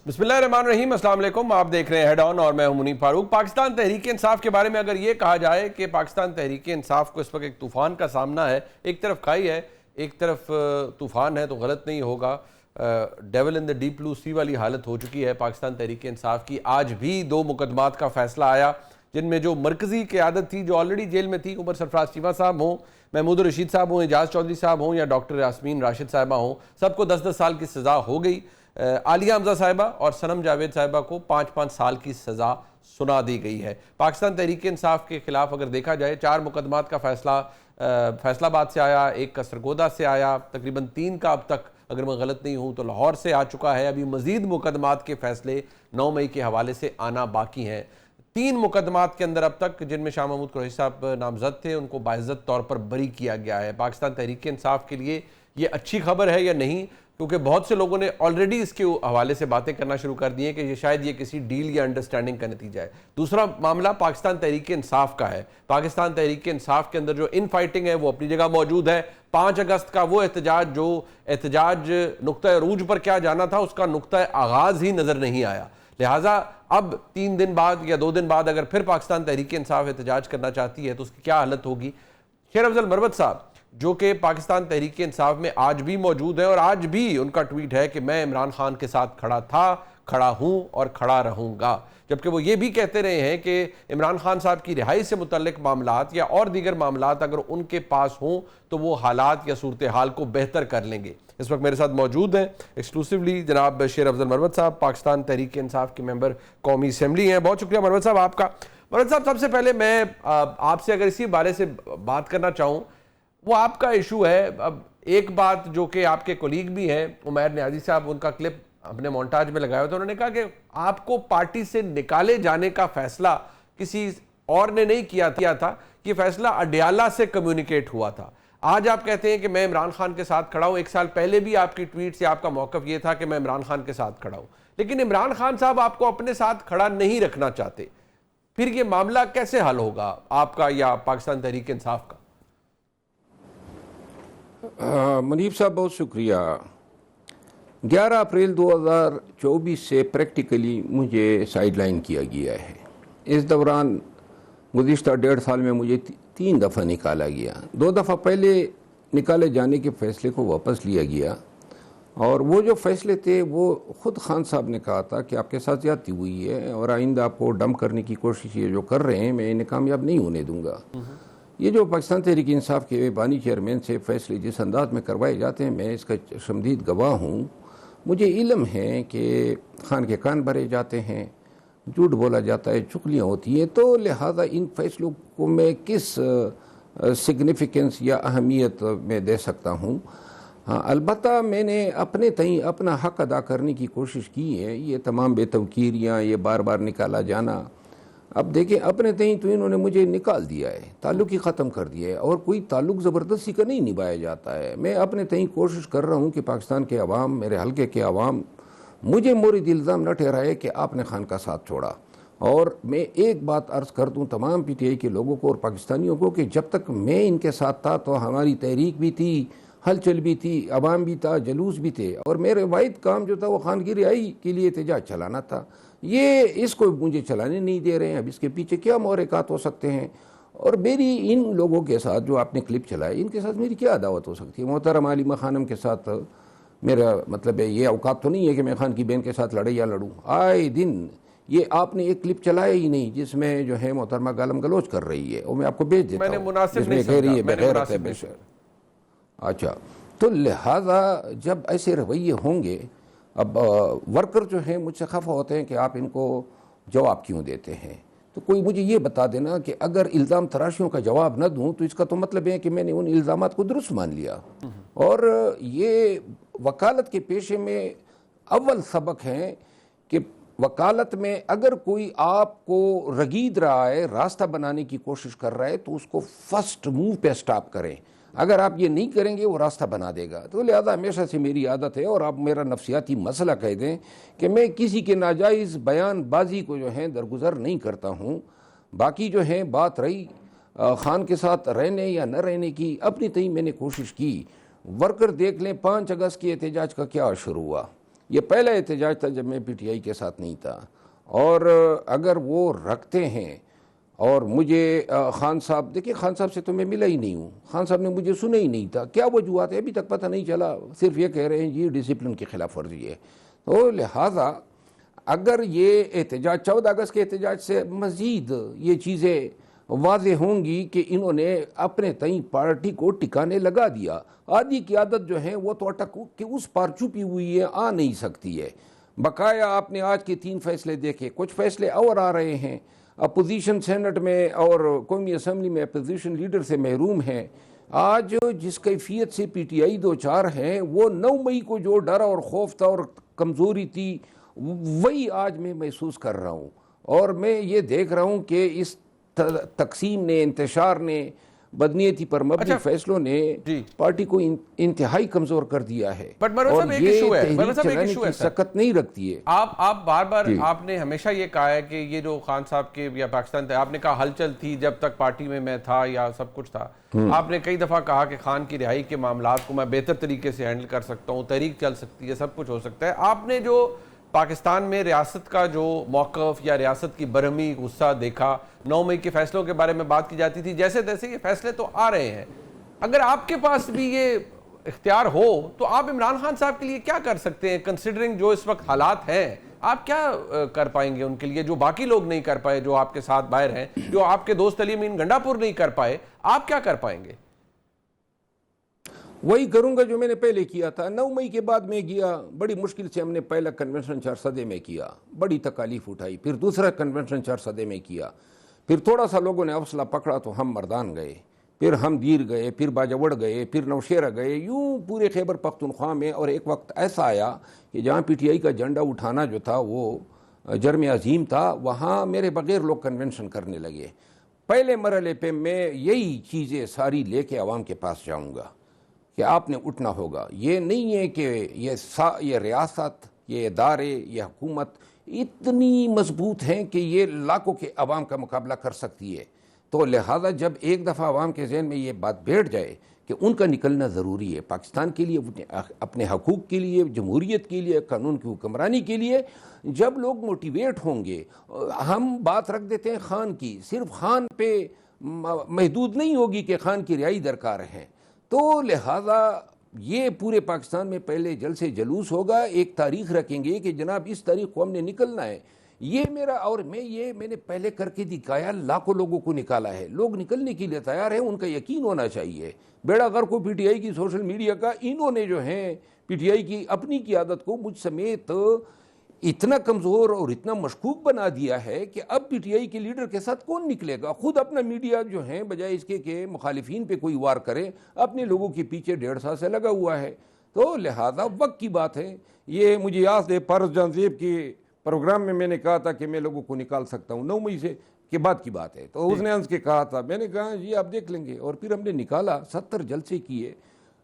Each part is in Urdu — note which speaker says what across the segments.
Speaker 1: بسم اللہ الرحمن الرحیم، السلام علیکم. آپ دیکھ رہے ہیں ہیڈ آن اور میں ہوں منیب فاروق. پاکستان تحریک انصاف کے بارے میں اگر یہ کہا جائے کہ پاکستان تحریک انصاف کو اس وقت ایک طوفان کا سامنا ہے، ایک طرف کھائی ہے ایک طرف طوفان ہے، تو غلط نہیں ہوگا. ڈیول ان دی ڈیپ بلو سی والی حالت ہو چکی ہے پاکستان تحریک انصاف کی. آج بھی 2 مقدمات کا فیصلہ آیا جن میں جو مرکزی قیادت تھی جو آلریڈی جیل میں تھی، عمر سرفراز چیمہ صاحب ہوں، محمود الرشید صاحب ہوں، اعجاز چودھری صاحب ہوں یا ڈاکٹر یاسمین راشد صاحبہ ہوں، سب کو 10 سال کی سزا ہو گئی. عالیہ حمزہ صاحبہ اور صنم جاوید صاحبہ کو 5 سال کی سزا سنا دی گئی ہے. پاکستان تحریک انصاف کے خلاف اگر دیکھا جائے 4 مقدمات کا فیصلہ فیصل آباد سے آیا، 1 کا سرگودا سے آیا، تقریباً 3 کا اب تک اگر میں غلط نہیں ہوں تو لاہور سے آ چکا ہے. ابھی مزید مقدمات کے فیصلے 9 مئی کے حوالے سے آنا باقی ہیں. 3 مقدمات کے اندر اب تک جن میں شاہ محمود قریشی صاحب نامزد تھے ان کو باعزت طور پر بری کیا گیا ہے. پاکستان تحریک انصاف کے لیے یہ اچھی خبر ہے یا نہیں؟ کیونکہ بہت سے لوگوں نے آلریڈی اس کے حوالے سے باتیں کرنا شروع کر دی ہیں کہ یہ شاید یہ کسی ڈیل یا انڈرسٹینڈنگ کا نتیجہ ہے. دوسرا معاملہ پاکستان تحریک انصاف کا ہے. پاکستان تحریک انصاف کے اندر جو ان فائٹنگ ہے وہ اپنی جگہ موجود ہے. 5 اگست کا وہ احتجاج جو احتجاج نقطہ عروج پر کیا جانا تھا اس کا نقطہ آغاز ہی نظر نہیں آیا. لہٰذا اب 3 دن بعد یا 2 دن بعد اگر پھر پاکستان تحریک انصاف احتجاج کرنا چاہتی ہے تو اس کی کیا حالت ہوگی؟ شیر افضل مروت صاحب جو کہ پاکستان تحریک انصاف میں آج بھی موجود ہیں اور آج بھی ان کا ٹویٹ ہے کہ میں عمران خان کے ساتھ کھڑا تھا، کھڑا ہوں اور کھڑا رہوں گا، جبکہ وہ یہ بھی کہتے رہے ہیں کہ عمران خان صاحب کی رہائی سے متعلق معاملات یا اور دیگر معاملات اگر ان کے پاس ہوں تو وہ حالات یا صورتحال کو بہتر کر لیں گے. اس وقت میرے ساتھ موجود ہیں ایکسکلوسیولی جناب شیر افضل مروت صاحب، پاکستان تحریک انصاف کے ممبر قومی اسمبلی ہیں. بہت شکریہ مروت صاحب آپ کا. مروت صاحب سب سے پہلے میں آپ سے اگر اسی بارے سے بات کرنا چاہوں، وہ آپ کا ایشو ہے. اب ایک بات جو کہ آپ کے کولیگ بھی ہیں عمیر نیازی صاحب، ان کا کلپ ہم نے مونٹاج میں لگایا تھا، انہوں نے کہا کہ آپ کو پارٹی سے نکالے جانے کا فیصلہ کسی اور نے نہیں کیا تھا، یہ فیصلہ اڈیالہ سے کمیونیکیٹ ہوا تھا. آج آپ کہتے ہیں کہ میں عمران خان کے ساتھ کھڑا ہوں. 1 سال پہلے بھی آپ کی ٹویٹ سے آپ کا موقف یہ تھا کہ میں عمران خان کے ساتھ کھڑا ہوں، لیکن عمران خان صاحب آپ کو اپنے ساتھ کھڑا نہیں رکھنا چاہتے. پھر یہ معاملہ کیسے حل ہوگا آپ کا یا پاکستان تحریک انصاف کا؟
Speaker 2: منیب صاحب بہت شکریہ. 11 اپریل 2024 سے پریکٹیکلی مجھے سائیڈ لائن کیا گیا ہے. اس دوران گزشتہ 1.5 سال میں مجھے 3 دفعہ نکالا گیا. 2 دفعہ پہلے نکالے جانے کے فیصلے کو واپس لیا گیا، اور وہ جو فیصلے تھے وہ خود خان صاحب نے کہا تھا کہ آپ کے ساتھ زیادتی ہوئی ہے اور آئندہ آپ کو ڈمپ کرنے کی کوشش یہ جو کر رہے ہیں میں انہیں کامیاب نہیں ہونے دوں گا. یہ جو پاکستان تحریک انصاف کے بانی چیئرمین سے فیصلے جس انداز میں کروائے جاتے ہیں میں اس کا شمدید گواہ ہوں. مجھے علم ہے کہ خان کے کان بھرے جاتے ہیں، جھوٹ بولا جاتا ہے، چغلیاں ہوتی ہیں، تو لہذا ان فیصلوں کو میں کس سگنیفیکنس یا اہمیت میں دے سکتا ہوں. ہاں البتہ میں نے اپنے تئیں اپنا حق ادا کرنے کی کوشش کی ہے. یہ تمام بے توقیریاں، یہ بار بار نکالا جانا، اب دیکھیں اپنے تئیں تو انہوں نے مجھے نکال دیا ہے، تعلق ہی ختم کر دیا ہے، اور کوئی تعلق زبردستی کا نہیں نبھایا جاتا ہے. میں اپنے تئیں کوشش کر رہا ہوں کہ پاکستان کے عوام، میرے حلقے کے عوام مجھے مورد الزام نہ ٹھہرائے کہ آپ نے خان کا ساتھ چھوڑا. اور میں ایک بات عرض کر دوں تمام پی ٹی آئی کے لوگوں کو اور پاکستانیوں کو کہ جب تک میں ان کے ساتھ تھا تو ہماری تحریک بھی تھی، ہلچل بھی تھی، عوام بھی تھا، جلوس بھی تھے، اور میرے واحد کام جو تھا وہ خان کی رہائی کے لیے احتجاج چلانا تھا. یہ اس کو مجھے چلانے نہیں دے رہے ہیں. اب اس کے پیچھے کیا محرکات ہو سکتے ہیں؟ اور میری ان لوگوں کے ساتھ جو آپ نے کلپ چلائے ان کے ساتھ میری کیا عداوت ہو سکتی ہے؟ محترم علیمہ خانم کے ساتھ میرا مطلب ہے یہ اوقات تو نہیں ہے کہ میں خان کی بہن کے ساتھ لڑے یا لڑوں. آئے دن یہ آپ نے ایک کلپ چلایا ہی نہیں جس میں جو ہے محترمہ گالم گلوچ کر رہی ہے، وہ میں آپ کو بھیج دیتا ہوں، جس میں کہہ رہی ہے بغیرت ہے بشر. اچھا، تو لہٰذا جب ایسے رویے ہوں گے، اب ورکر جو ہیں مجھ سے خفا ہوتے ہیں کہ آپ ان کو جواب کیوں دیتے ہیں. تو کوئی مجھے یہ بتا دینا کہ اگر الزام تراشیوں کا جواب نہ دوں تو اس کا تو مطلب ہے کہ میں نے ان الزامات کو درست مان لیا. اور یہ وکالت کے پیشے میں اول سبق ہے کہ وکالت میں اگر کوئی آپ کو رگید رہا ہے، راستہ بنانے کی کوشش کر رہا ہے تو اس کو فرسٹ موو پہ سٹاپ کریں. اگر آپ یہ نہیں کریں گے وہ راستہ بنا دے گا. تو لہذا ہمیشہ سے میری عادت ہے، اور آپ میرا نفسیاتی مسئلہ کہہ دیں کہ میں کسی کے ناجائز بیان بازی کو جو ہے درگزر نہیں کرتا ہوں. باقی جو ہے بات رہی خان کے ساتھ رہنے یا نہ رہنے کی، اپنی تئیں میں نے کوشش کی. ورکر دیکھ لیں 5 اگست کی احتجاج کا کیا شروع ہوا. یہ پہلا احتجاج تھا جب میں پی ٹی آئی کے ساتھ نہیں تھا، اور اگر وہ رکھتے ہیں اور مجھے خان صاحب، دیکھیے خان صاحب سے تو میں ملا ہی نہیں ہوں، خان صاحب نے مجھے سنا ہی نہیں تھا، کیا وجوہات ہے ابھی تک پتہ نہیں چلا، صرف یہ کہہ رہے ہیں یہ ڈسپلن کی خلاف ورزی ہے۔ تو لہٰذا اگر یہ احتجاج 14 اگست کے احتجاج سے مزید یہ چیزیں واضح ہوں گی کہ انہوں نے اپنے تئیں پارٹی کو ٹکانے لگا دیا، آدھی قیادت جو ہے وہ تو اٹک کہ اس پار چھپی ہوئی ہے، آ نہیں سکتی ہے۔ بقایا آپ نے آج کے 3 فیصلے دیکھے، کچھ فیصلے اور آ رہے ہیں، اپوزیشن سینٹ میں اور قومی اسمبلی میں اپوزیشن لیڈر سے محروم ہیں۔ آج جس کیفیت سے پی ٹی آئی 2-4 ہیں، وہ 9 مئی کو جو ڈر اور خوف تھا اور کمزوری تھی وہی آج میں محسوس کر رہا ہوں، اور میں یہ دیکھ رہا ہوں کہ اس تقسیم نے، انتشار نے، بدنیتی پر مبنی فیصلوں نے پارٹی کو انتہائی کمزور کر دیا ہے، اور یہ تحریک چلانے کی سکت نہیں رکھتی ہے۔
Speaker 1: آپ بار بار آپ نے ہمیشہ یہ کہا ہے کہ یہ جو خان صاحب کے یا پاکستان آپ نے کہا ہلچل تھی جب تک پارٹی میں تھا یا سب کچھ تھا، آپ نے کئی دفعہ کہا کہ خان کی رہائی کے معاملات کو میں بہتر طریقے سے ہینڈل کر سکتا ہوں، تحریک چل سکتی ہے، سب کچھ ہو سکتا ہے۔ آپ نے جو پاکستان میں ریاست کا جو موقف یا ریاست کی برہمی غصہ دیکھا، 9 مئی کے فیصلوں کے بارے میں بات کی جاتی تھی، جیسے تیسے یہ فیصلے تو آ رہے ہیں، اگر آپ کے پاس بھی یہ اختیار ہو تو آپ عمران خان صاحب کے لیے کیا کر سکتے ہیں؟ کنسیڈرنگ جو اس وقت حالات ہیں، آپ کیا کر پائیں گے ان کے لیے جو باقی لوگ نہیں کر پائے، جو آپ کے ساتھ باہر ہیں، جو آپ کے دوست علی امین گنڈا پور نہیں کر پائے، آپ کیا کر پائیں گے؟
Speaker 2: وہی کروں گا جو میں نے پہلے کیا تھا۔ 9 مئی کے بعد میں گیا، بڑی مشکل سے ہم نے پہلا کنونشن 4 سدے میں کیا، بڑی تکالیف اٹھائی، پھر دوسرا کنونشن 4 سدے میں کیا، پھر تھوڑا سا لوگوں نے حوصلہ پکڑا تو ہم مردان گئے، پھر ہم دیر گئے، پھر باجوڑ گئے، پھر نوشہرہ گئے، یوں پورے خیبر پختونخوا میں۔ اور ایک وقت ایسا آیا کہ جہاں پی ٹی آئی کا جھنڈا اٹھانا جو تھا وہ جرم عظیم تھا، وہاں میرے بغیر لوگ کنونشن کرنے لگے۔ پہلے مرحلے پہ میں یہی چیزیں ساری لے کے عوام کے پاس جاؤں گا کہ آپ نے اٹھنا ہوگا۔ یہ نہیں ہے کہ یہ ریاست، یہ ادارے، یہ حکومت اتنی مضبوط ہیں کہ یہ لاکھوں کے عوام کا مقابلہ کر سکتی ہے، تو لہذا جب ایک دفعہ عوام کے ذہن میں یہ بات بیٹھ جائے کہ ان کا نکلنا ضروری ہے پاکستان کے لیے، اپنے حقوق کے لیے، جمہوریت کے لیے، قانون کی حکمرانی کے لیے، جب لوگ موٹیویٹ ہوں گے۔ ہم بات رکھ دیتے ہیں خان کی، صرف خان پہ محدود نہیں ہوگی کہ خان کی رہائی درکار ہے، تو لہذا یہ پورے پاکستان میں پہلے جلسے جلوس ہوگا، ایک تاریخ رکھیں گے کہ جناب اس تاریخ کو ہم نے نکلنا ہے۔ یہ میرا، اور میں نے پہلے کر کے دکھایا، لاکھوں لوگوں کو نکالا ہے، لوگ نکلنے کے لیے تیار ہیں، ان کا یقین ہونا چاہیے۔ بیڑا غرق کو پی ٹی آئی کی سوشل میڈیا کا، انہوں نے جو ہیں پی ٹی آئی کی اپنی قیادت کو مجھ سمیت اتنا کمزور اور اتنا مشکوک بنا دیا ہے کہ اب پی ٹی آئی کے لیڈر کے ساتھ کون نکلے گا؟ خود اپنا میڈیا جو ہے بجائے اس کے کہ مخالفین پہ کوئی وار کرے، اپنے لوگوں کے پیچھے 1.5 سال سے لگا ہوا ہے۔ تو لہذا وقت کی بات ہے۔ یہ مجھے یاد ہے پارس جان زیب کے پروگرام میں نے کہا تھا کہ میں لوگوں کو نکال سکتا ہوں، 9 مئی سے کے بعد کی بات ہے، تو اس نے ہنس کے کہا تھا، میں نے کہا جی آپ دیکھ لیں گے، اور پھر ہم نے نکالا، 70 جلسے کیے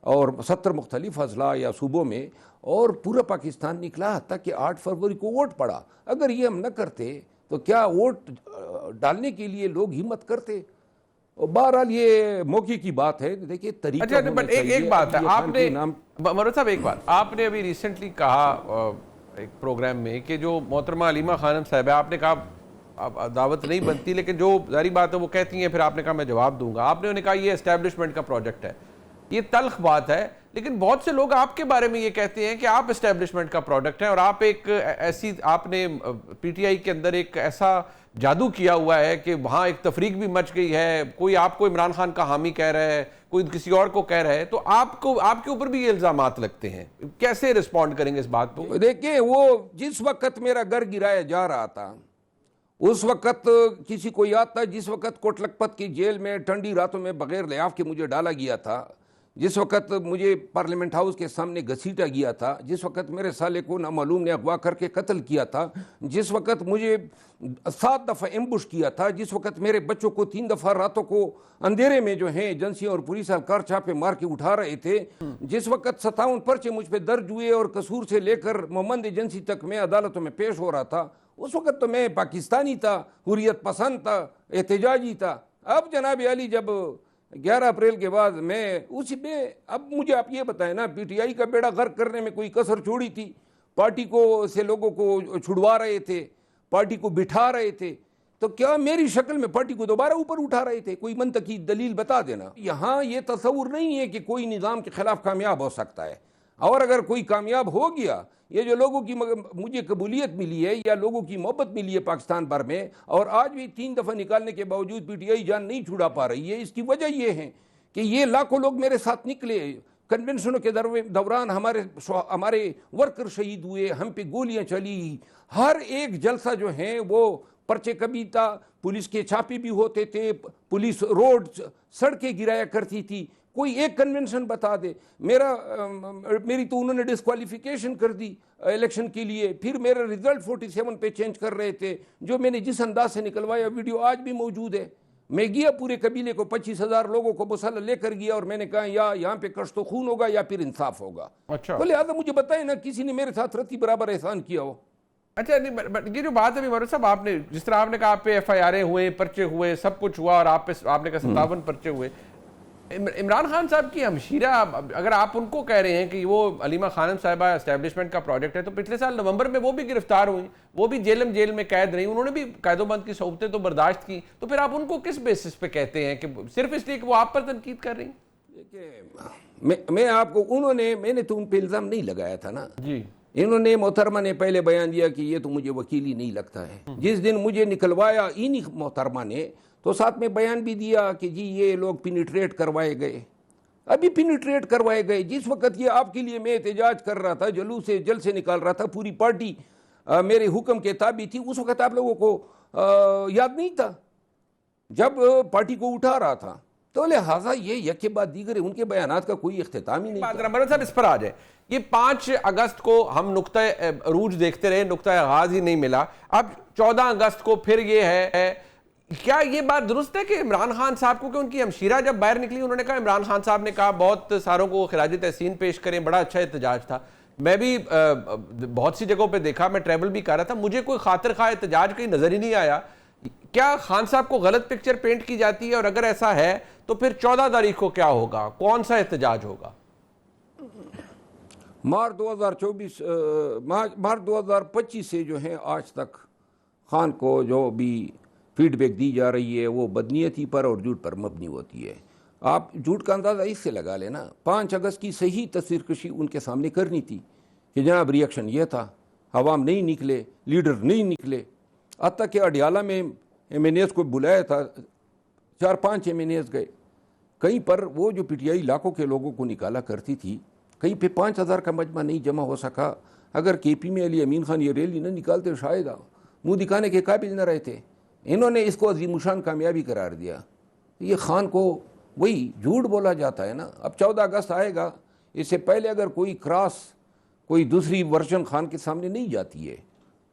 Speaker 2: اور 70 مختلف اضلاع یا صوبوں میں، اور پورا پاکستان نکلا، حتیٰ کہ 8 فروری کو ووٹ پڑا۔ اگر یہ ہم نہ کرتے تو کیا ووٹ ڈالنے کے لیے لوگ ہمت کرتے؟ اور بہرحال یہ موقع کی بات ہے، دیکھیے طریقہ ہونا چاہیے۔
Speaker 1: ایک بات ہے، آپ نے مرود صاحب، ایک بات آپ نے ابھی ریسنٹلی کہا ایک پروگرام میں کہ جو محترمہ علیمہ خانم صاحب ہے، آپ نے کہا دعوت نہیں بنتی، لیکن جو ظاہری بات ہے وہ کہتی ہیں، پھر آپ نے کہا میں جواب دوں گا، آپ نے انہیں کہا یہ اسٹیبلشمنٹ کا پروجیکٹ ہے۔ یہ تلخ بات ہے، لیکن بہت سے لوگ آپ کے بارے میں یہ کہتے ہیں کہ آپ اسٹیبلشمنٹ کا پروڈکٹ ہیں، اور آپ ایک ایسی، آپ نے پی ٹی آئی کے اندر ایک ایسا جادو کیا ہوا ہے کہ وہاں ایک تفریق بھی مچ گئی ہے، کوئی آپ کو عمران خان کا حامی کہہ رہا ہے، کوئی کسی اور کو کہہ رہا ہے، تو آپ کے اوپر بھی یہ الزامات لگتے ہیں، کیسے رسپونڈ کریں گے اس بات پہ؟
Speaker 2: دیکھیں، وہ جس وقت میرا گھر گرایا جا رہا تھا، اس وقت کسی کو یاد تھا جس وقت کوٹ لکھپت کی جیل میں ٹھنڈی راتوں میں بغیر لحاف کے مجھے ڈالا گیا تھا، جس وقت مجھے پارلیمنٹ ہاؤس کے سامنے گھسیٹا گیا تھا، جس وقت میرے سالے کو نامعلوم نے اغوا کر کے قتل کیا تھا، جس وقت مجھے 7 دفعہ ایمبوش کیا تھا، جس وقت میرے بچوں کو 3 دفعہ راتوں کو اندھیرے میں جو ہیں ایجنسیاں اور پولیس اہلکار چھاپے مار کے اٹھا رہے تھے، جس وقت 57 پرچے مجھ پہ درج ہوئے اور قصور سے لے کر محمد ایجنسی تک میں عدالتوں میں پیش ہو رہا تھا، اس وقت تو میں پاکستانی تھا، حریت پسند تھا، احتجاجی تھا۔ اب جناب عالی جب 11 اپریل کے بعد میں اسی میں، اب مجھے آپ یہ بتائیں نا، پی ٹی آئی کا بیڑا غرق کرنے میں کوئی کسر چھوڑی تھی؟ پارٹی کو سے لوگوں کو چھڑوا رہے تھے, پارٹی کو بٹھا رہے تھے, تو کیا میری شکل میں پارٹی کو دوبارہ اوپر اٹھا رہے تھے؟ کوئی منطقی دلیل بتا دینا. یہاں یہ تصور نہیں ہے کہ کوئی نظام کے خلاف کامیاب ہو سکتا ہے, اور اگر کوئی کامیاب ہو گیا, یہ جو لوگوں کی مجھے قبولیت ملی ہے یا لوگوں کی محبت ملی ہے پاکستان بھر میں, اور آج بھی 3 دفعہ نکالنے کے باوجود پی ٹی آئی جان نہیں چھڑا پا رہی ہے, اس کی وجہ یہ ہے کہ یہ لاکھوں لوگ میرے ساتھ نکلے. کنونشنوں کے دوران ہمارے ورکر شہید ہوئے, ہم پہ گولیاں چلی, ہر ایک جلسہ جو ہیں وہ پرچے کبھی تھا, پولیس کے چھاپے بھی ہوتے تھے, پولیس روڈ سڑکیں گرایا کرتی تھی. کوئی ایک کنونشن بتا دے. میری تو انہوں نے ڈسکوالیفیکیشن کر دی الیکشن کے لیے, پھر میرا رزلٹ 47 پہ چینج کر رہے تھے. جو میں نے جس انداز سے نکلوایا ویڈیو آج بھی موجود ہے. میں گیا پورے قبیلے کو 25,000 لوگوں کو مسلح لے کر گیا, اور میں نے کہا یا یہاں پہ کشت و خون ہوگا یا پھر انصاف ہوگا.
Speaker 1: اچھا,
Speaker 2: تو لہٰذا مجھے بتائیں نا کسی نے میرے ساتھ رتی برابر احسان کیا ہو.
Speaker 1: اچھا نہیں, یہ جو بات ہے مرد صاحب, آپ نے جس طرح آپ نے کہا آپ پہ ایف آئی آریں ہوئے, پرچے ہوئے, سب کچھ ہوا, اور آپ نے کہا 57 پرچے ہوئے. عمران خان صاحب کی ہمشیرہ, اگر آپ ان کو کہہ رہے ہیں کہ وہ علیمہ خانم صاحبہ اسٹیبلشمنٹ کا پروجیکٹ ہے, تو پچھلے سال نومبر میں وہ بھی گرفتار ہوئی, وہ بھی جیل میں قید رہی, انہوں نے بھی قید و بند کی صعوبتیں تو برداشت کی, تو پھر آپ ان کو کس بیسس پہ کہتے ہیں کہ صرف اس لیے کہ وہ آپ پر تنقید کر رہی ہیں؟
Speaker 2: دیکھیں, میں آپ کو میں نے تو ان پہ الزام نہیں لگایا تھا نا
Speaker 1: جی.
Speaker 2: انہوں نے محترمہ نے پہلے بیان دیا کہ یہ تو مجھے وکیل ہی نہیں لگتا ہے. جس دن مجھے نکلوایا انہی محترمہ نے, تو ساتھ میں بیان بھی دیا کہ جی یہ لوگ پینیٹریٹ کروائے گئے. ابھی پینیٹریٹ کروائے گئے. جس وقت یہ آپ کے لیے میں احتجاج کر رہا تھا, جلوس سے جل سے نکال رہا تھا, پوری پارٹی میرے حکم کے تابع تھی, اس وقت آپ لوگوں کو یاد نہیں تھا جب پارٹی کو اٹھا رہا تھا. تو لہٰذا یہ یک کے بعد دیگر ان کے بیانات کا کوئی اختتام ہی نہیں تھا.
Speaker 1: مرد صاحب اس پر آ جائے, یہ 5 اگست کو ہم نقطہ عروج دیکھتے رہے, نقطہ آغاز ہی نہیں ملا. اب 14 اگست کو پھر یہ ہے, کیا یہ بات درست ہے کہ عمران خان صاحب کو, کہ ان کی ہمشیرہ جب باہر نکلی انہوں نے کہا, عمران خان صاحب نے کہا بہت ساروں کو خراج تحسین پیش کریں, بڑا اچھا احتجاج تھا. میں بھی بہت سی جگہوں پہ دیکھا, میں ٹریول بھی کر رہا تھا, مجھے کوئی خاطر خواہ احتجاج کہیں نظر ہی نہیں آیا. کیا خان صاحب کو غلط پکچر پینٹ کی جاتی ہے, اور اگر ایسا ہے تو پھر 14 تاریخ کو کیا ہوگا, کون سا احتجاج ہوگا؟
Speaker 2: مارچ 2025 سے جو ہے آج تک خان کو جو بھی فیڈ بیک دی جا رہی ہے وہ بدنیتی پر اور جھوٹ پر مبنی ہوتی ہے. آپ جھوٹ کا اندازہ اس سے لگا لینا. 5 اگست کی صحیح تصویر کشی ان کے سامنے کرنی تھی کہ جناب ریئیکشن یہ تھا, عوام نہیں نکلے, لیڈر نہیں نکلے. حتیٰ کہ اڈیالہ میں ایم این ایز کو بلایا تھا, 4-5 ایم این ایز گئے. کہیں پر وہ جو پی ٹی آئی لاکھوں کے لوگوں کو نکالا کرتی تھی, کہیں پہ 5,000 کا مجمع نہیں جمع ہو سکا. اگر کے پی میں علی امین خان یہ ریلی نہ نکالتے شاید منہ دکھانے کے قابل نہ رہتے. انہوں نے اس کو عظیم الشان کامیابی قرار دیا. یہ خان کو وہی جھوٹ بولا جاتا ہے نا. اب 14 اگست آئے گا, اس سے پہلے اگر کوئی دوسری ورژن خان کے سامنے نہیں جاتی ہے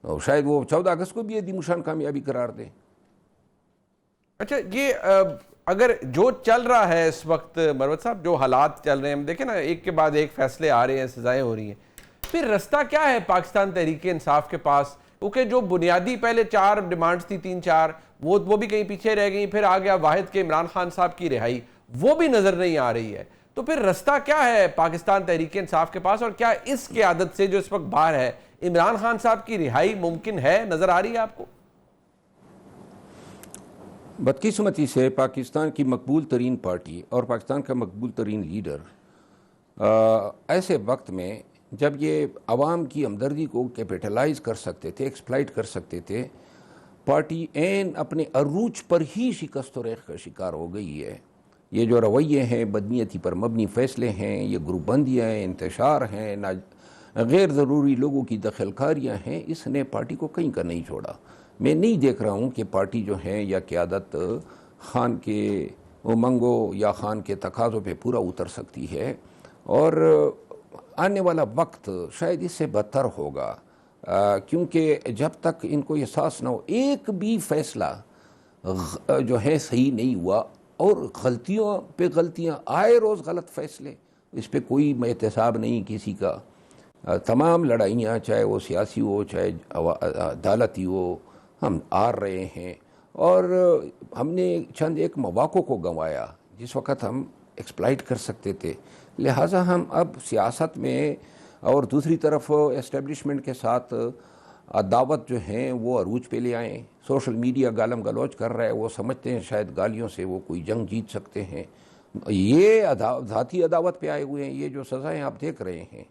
Speaker 2: تو شاید وہ 14 اگست کو بھی عظیم الشان کامیابی قرار دیں.
Speaker 1: اچھا, یہ اگر جو چل رہا ہے اس وقت مروت صاحب, جو حالات چل رہے ہیں, ہم دیکھیں نا ایک کے بعد ایک فیصلے آ رہے ہیں, سزائیں ہو رہی ہیں, پھر رستہ کیا ہے پاکستان تحریک انصاف کے پاس؟ کیونکہ جو بنیادی پہلے 4 ڈیمانڈز تھی, 3-4, وہ بھی کہیں پیچھے رہ گئیں. پھر آ گیا واحد کے عمران خان صاحب کی رہائی, وہ بھی نظر نہیں آ رہی ہے. تو پھر رستہ کیا ہے پاکستان تحریک انصاف کے پاس, اور کیا اس قیادت سے جو اس وقت باہر ہے عمران خان صاحب کی رہائی ممکن ہے, نظر آ رہی ہے آپ کو؟
Speaker 2: بدقسمتی سے پاکستان کی مقبول ترین پارٹی اور پاکستان کا مقبول ترین لیڈر ایسے وقت میں جب یہ عوام کی ہمدردی کو کیپیٹلائز کر سکتے تھے, ایکسپلائٹ کر سکتے تھے, پارٹی عین اپنے عروج پر ہی شکست و ریغ کا شکار ہو گئی ہے. یہ جو رویے ہیں, بدنیتی پر مبنی فیصلے ہیں, یہ گروپ بندیاں ہیں, انتشار ہیں, غیر ضروری لوگوں کی دخل کاریاں ہیں, اس نے پارٹی کو کہیں کا نہیں چھوڑا. میں نہیں دیکھ رہا ہوں کہ پارٹی جو ہے یا قیادت خان کے امنگوں یا خان کے تقاضوں پہ پورا اتر سکتی ہے, اور آنے والا وقت شاید اس سے بدتر ہوگا, کیونکہ جب تک ان کو احساس نہ ہو ایک بھی فیصلہ جو ہے صحیح نہیں ہوا, اور غلطیوں پہ غلطیاں آئے روز, غلط فیصلے, اس پہ کوئی احتساب نہیں کسی کا. تمام لڑائیاں چاہے وہ سیاسی ہو چاہے عدالتی ہو, ہم ہار رہے ہیں, اور ہم نے چند ایک مواقع کو گنوایا جس وقت ہم ایکسپلائٹ کر سکتے تھے. لہٰذا ہم اب سیاست میں اور دوسری طرف اسٹیبلشمنٹ کے ساتھ عداوت جو ہیں وہ عروج پہ لے آئیں. سوشل میڈیا گالم گلوچ کر رہا ہے, وہ سمجھتے ہیں شاید گالیوں سے وہ کوئی جنگ جیت سکتے ہیں. یہ ذاتی عداوت پہ آئے ہوئے ہیں, یہ جو سزائیں آپ دیکھ رہے ہیں.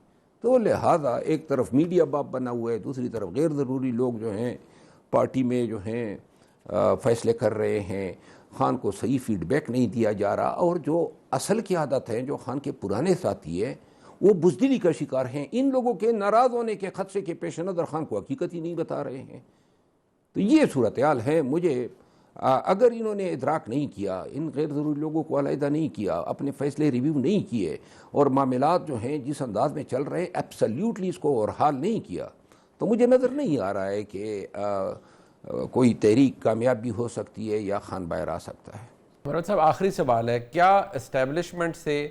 Speaker 2: تو لہٰذا ایک طرف میڈیا باپ بنا ہوا ہے, دوسری طرف غیر ضروری لوگ جو ہیں پارٹی میں جو ہیں فیصلے کر رہے ہیں. خان کو صحیح فیڈ بیک نہیں دیا جا رہا, اور جو اصل کی عادت ہے جو خان کے پرانے ساتھی ہے وہ بزدلی کا شکار ہیں. ان لوگوں کے ناراض ہونے کے خدشے کے پیش نظر خان کو حقیقت ہی نہیں بتا رہے ہیں. تو یہ صورتحال ہے. مجھے اگر انہوں نے ادراک نہیں کیا, ان غیر ضروری لوگوں کو علیحدہ نہیں کیا, اپنے فیصلے ریویو نہیں کیے, اور معاملات جو ہیں جس انداز میں چل رہے ایبسلیوٹلی اس کو اوورحال نہیں کیا, تو مجھے نظر نہیں آ رہا ہے کہ کوئی تحریک کامیاب بھی ہو سکتی ہے یا خان باہر آ سکتا ہے.
Speaker 1: مرود صاحب, آخری سوال ہے, کیا اسٹیبلشمنٹ سے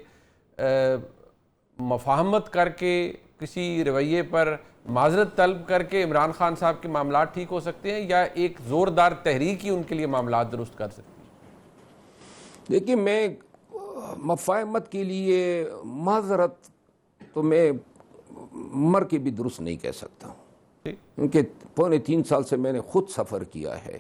Speaker 1: مفاہمت کر کے کسی رویے پر معذرت طلب کر کے عمران خان صاحب کے معاملات ٹھیک ہو سکتے ہیں, یا ایک زوردار تحریک ہی ان کے لیے معاملات درست کر سکتی ہے؟
Speaker 2: دیکھیے, میں مفاہمت کے لیے معذرت تو میں مر کے بھی درست نہیں کہہ سکتا ہوں, کیونکہ 3.25 سال سے میں نے خود سفر کیا ہے.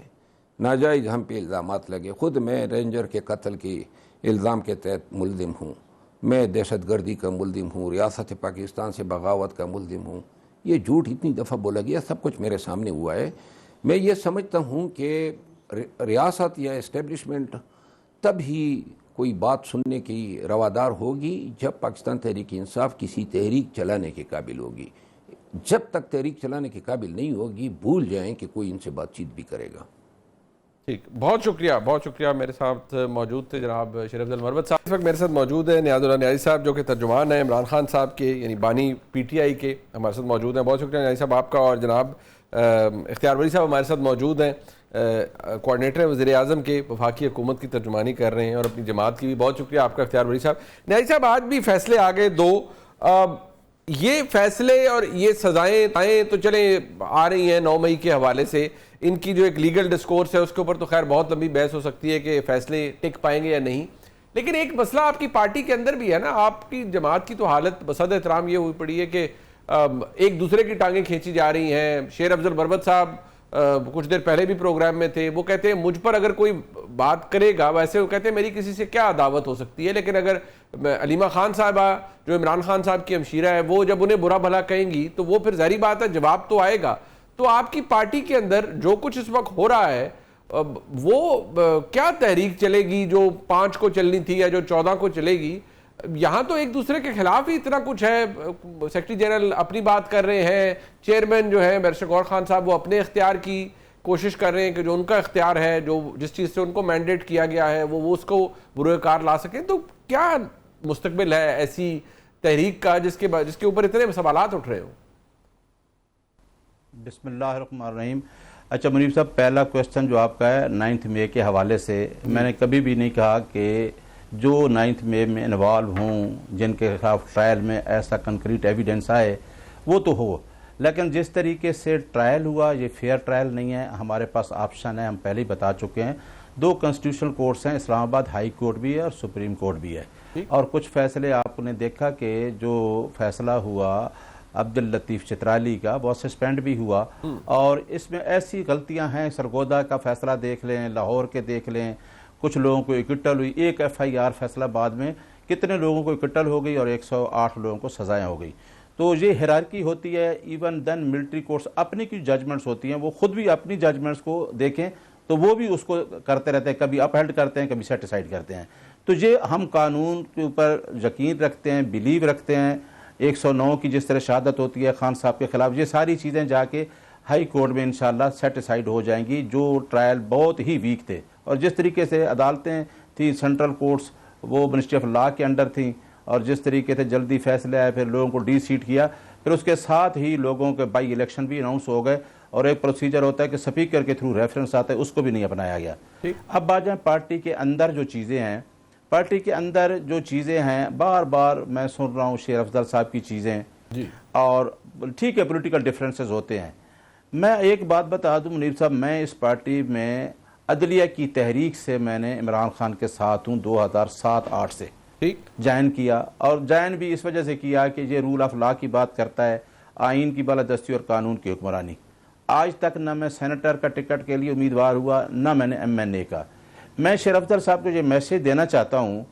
Speaker 2: ناجائز ہم پہ الزامات لگے, خود میں رینجر کے قتل کے الزام کے تحت ملزم ہوں, میں دہشت گردی کا ملزم ہوں, ریاست پاکستان سے بغاوت کا ملزم ہوں. یہ جھوٹ اتنی دفعہ بولا گیا, سب کچھ میرے سامنے ہوا ہے. میں یہ سمجھتا ہوں کہ ریاست یا اسٹیبلشمنٹ تب ہی کوئی بات سننے کی روادار ہوگی جب پاکستان تحریک انصاف کسی تحریک چلانے کے قابل ہوگی. جب تک تحریک چلانے کے قابل نہیں ہوگی, بھول جائیں کہ کوئی ان سے بات چیت بھی کرے گا.
Speaker 1: ٹھیک, بہت شکریہ, بہت شکریہ. میرے ساتھ موجود تھے جناب شیر افضل مربت صاحب. اس وقت میرے ساتھ موجود ہیں نیاز اللہ نیازی صاحب, جو کہ ترجمان ہیں عمران خان صاحب کے, یعنی بانی پی ٹی آئی کے, ہمارے ساتھ موجود ہیں. بہت شکریہ نیازی صاحب آپ کا. اور جناب اختیار ولی صاحب ہمارے ساتھ موجود ہیں, کوارڈینیٹر وزیر اعظم کے, وفاقی حکومت کی ترجمانی کر رہے ہیں, اور اپنی جماعت کی بھی. بہت شکریہ آپ کا اختیار ولی صاحب. نیازی صاحب, آج بھی فیصلے آ گئے 2. یہ فیصلے اور یہ سزائیں تو چلیں آ رہی ہیں 9 مئی کے حوالے سے, ان کی جو ایک لیگل ڈسکورس ہے اس کے اوپر تو خیر بہت لمبی بحث ہو سکتی ہے کہ فیصلے ٹک پائیں گے یا نہیں. لیکن ایک مسئلہ آپ کی پارٹی کے اندر بھی ہے نا, آپ کی جماعت کی تو حالت بصد احترام یہ ہوئی پڑی ہے کہ ایک دوسرے کی ٹانگیں کھینچی جا رہی ہیں. شیر افضل مربت صاحب کچھ دیر پہلے بھی پروگرام میں تھے, وہ کہتے ہیں مجھ پر اگر کوئی بات کرے گا, ویسے وہ کہتے ہیں میری کسی سے کیا عداوت ہو سکتی ہے, لیکن اگر علیمہ خان صاحبہ جو عمران خان صاحب کی ہمشیرہ ہے, وہ جب انہیں برا بھلا کہیں گی تو وہ پھر ظاہری بات ہے جواب تو آئے گا. تو آپ کی پارٹی کے اندر جو کچھ اس وقت ہو رہا ہے, وہ کیا تحریک چلے گی جو 5 کو چلنی تھی یا جو 14 کو چلے گی؟ یہاں تو ایک دوسرے کے خلاف ہی اتنا کچھ ہے. سیکرٹری جنرل اپنی بات کر رہے ہیں, چیئرمین جو ہیں بیرسٹر غور خان صاحب وہ اپنے اختیار کی کوشش کر رہے ہیں کہ جو ان کا اختیار ہے, جو جس چیز سے ان کو مینڈیٹ کیا گیا ہے وہ اس کو بروئے کار لا سکیں. تو کیا مستقبل ہے ایسی تحریک کا جس کے اوپر اتنے سوالات اٹھ رہے ہوں؟
Speaker 3: بسم اللہ الرحمن الرحیم. اچھا منیب صاحب, پہلا کویسچن جو آپ کا ہے 9 مئی کے حوالے سے, میں نے کبھی بھی نہیں کہا کہ جو 9 مئی میں انوالو ہوں, جن کے خلاف ٹرائل میں ایسا کنکریٹ ایویڈنس آئے وہ تو ہو, لیکن جس طریقے سے ٹرائل ہوا یہ فیئر ٹرائل نہیں ہے. ہمارے پاس آپشن ہے, ہم پہلے ہی بتا چکے ہیں, 2 کانسٹیٹیوشنل کورٹس ہیں, اسلام آباد ہائی کورٹ بھی ہے اور سپریم کورٹ بھی ہے. اور کچھ فیصلے آپ نے دیکھا کہ جو فیصلہ ہوا عبداللطیف چترالی کا, وہ سسپینڈ بھی ہوا, اور اس میں ایسی غلطیاں ہیں. سرگودا کا فیصلہ دیکھ لیں, لاہور کے دیکھ لیں, کچھ لوگوں کو اکٹل ہوئی, ایک FIR فیصلہ بعد میں کتنے لوگوں کو اکٹل ہو گئی اور 108 لوگوں کو سزائیں ہو گئی. تو یہ ہیرارکی ہوتی ہے. ایون دین ملٹری کورٹس اپنی کی ججمنٹس ہوتی ہیں, وہ خود بھی اپنی ججمنٹس کو دیکھیں تو وہ بھی اس کو کرتے رہتے ہیں, کبھی اپ ہیلڈ کرتے ہیں, کبھی سیٹیسائیڈ کرتے ہیں. تو یہ ہم قانون کے اوپر یقین رکھتے ہیں, بلیو رکھتے ہیں. 109 کی جس طرح شہادت ہوتی ہے خان صاحب کے خلاف, یہ ساری چیزیں جا کے ہائی کورٹ میں انشاءاللہ سیٹیسائیڈ ہو جائیں گی. جو ٹرائل بہت ہی ویک تھے, اور جس طریقے سے عدالتیں تھیں سینٹرل کورٹس وہ منسٹری آف لا کے انڈر تھیں, اور جس طریقے سے جلدی فیصلے آئے, پھر لوگوں کو ڈی سیٹ کیا, پھر اس کے ساتھ ہی لوگوں کے بائی الیکشن بھی اناؤنس ہو گئے, اور ایک پروسیجر ہوتا ہے کہ سپیکر کے تھرو ریفرنس آتا ہے, اس کو بھی نہیں اپنایا گیا. اب آ جائیں پارٹی کے اندر جو چیزیں ہیں, پارٹی کے اندر جو چیزیں ہیں, بار بار میں سن رہا ہوں شیر افضل صاحب کی چیزیں, اور ٹھیک ہے پولیٹیکل ڈیفرنسز ہوتے ہیں. میں ایک بات بتا دوں منیب صاحب, میں اس پارٹی میں عدلیہ کی تحریک سے میں نے عمران خان کے ساتھ ہوں 2007-8 سے. جائن کیا، اور جائن بھی اس وجہ سے کیا کہ یہ رول آف لا کی بات کرتا ہے، آئین کی بالادستی اور قانون کی حکمرانی۔ آج تک نہ میں سینیٹر کا ٹکٹ کے لیے امیدوار ہوا، نہ میں نے MNA کا۔ میں شیر افضل صاحب کو یہ میسیج دینا چاہتا ہوں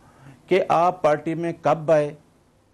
Speaker 3: کہ آپ پارٹی میں کب آئے،